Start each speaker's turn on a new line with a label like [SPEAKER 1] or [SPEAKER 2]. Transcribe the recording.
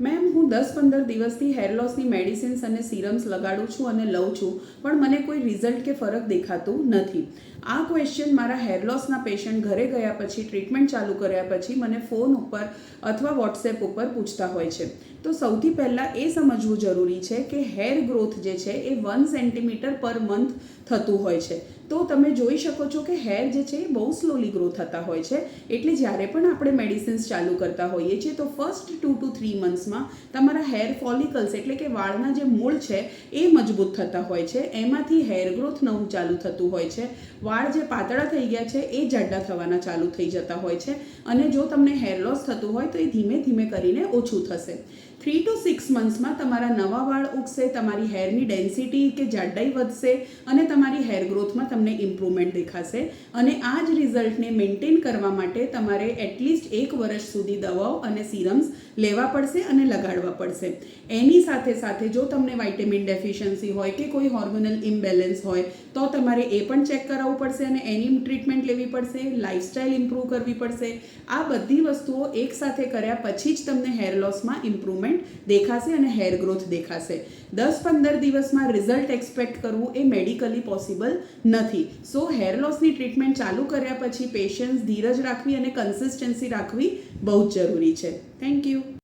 [SPEAKER 1] Ma'am, હું 10-15 દિવસથી hair લોસની મેડિસિન્સ અને સિરમ્સ લગાડું છું અને લઉં છું, પણ મને કોઈ રિઝલ્ટ કે ફરક દેખાતું નથી. આ ક્વેશ્ચન મારા હેર લોસના પેશન્ટ ઘરે ગયા પછી, ટ્રીટમેન્ટ ચાલુ કર્યા પછી મને ફોન ઉપર અથવા વોટ્સએપ ઉપર પૂછતા હોય છે. તો સૌથી પહેલાં એ સમજવું જરૂરી છે કે હેર ગ્રોથ જે છે એ 1 સેન્ટીમીટર પર મંથ થતું હોય છે. તો તમે જોઈ શકો છો કે હેર જે છે એ બહુ સ્લોલી ગ્રો થતા હોય છે. એટલે જ્યારે પણ આપણે મેડિસિન્સ ચાલુ કરતા હોઈએ છીએ તો ફર્સ્ટ 2 to 3 મંથ્સમાં તમારા હેર ફોલિકલ્સ એટલે કે વાળના જે મૂળ છે એ મજબૂત થતા હોય છે. એમાંથી હેર ગ્રોથ નવું ચાલુ થતું હોય છે. વાળ જે પાતળા થઈ ગયા છે એ જાડા થવાના ચાલુ થઈ જતા હોય છે. અને જો તમને હેર લોસ થતું હોય તો એ ધીમે ધીમે કરીને ઓછું થશે. 3 to 6 મંથ્સમાં તમારા નવા વાળ ઉગશે, તમારી હેરની ડેન્સિટી કે જાડાઈ વધશે અને તમારી હેર ગ્રોથમાં તમને ઇમ્પ્રુવમેન્ટ દેખાશે. અને આ જ રિઝલ્ટને મેન્ટેન કરવા માટે તમારે એટલીસ્ટ 1 વર્ષ સુધી દવાઓ અને સિરમ્સ લેવા પડશે અને લગાડવા પડશે. એની સાથે સાથે જો તમને વાઇટામિન ડેફિશિયન્સી હોય કે કોઈ હોર્મોનલ ઇમ્બેલેન્સ હોય તો તમારે એ પણ ચેક કરાવવું પડશે અને એની ટ્રીટમેન્ટ લેવી પડશે. લાઇફસ્ટાઇલ ઇમ્પ્રૂવ કરવી પડશે. આ બધી વસ્તુઓ એકસાથે કર્યા પછી જ તમને હેર લોસમાં ઇમ્પ્રુવમેન્ટ દેખાશે અને હેર ગ્રોથ દેખાશે. 10-15 દિવસમાં રિઝલ્ટ એક્સપેક્ટ કરવું એ મેડિકલી પોસિબલ નથી. સો હેર લોસની ટ્રીટમેન્ટ ચાલુ કર્યા પછી પેશન્સ, ધીરજ રાખવી અને કન્સિસ્ટન્સી રાખવી બહુ જ જરૂરી છે. Thank you.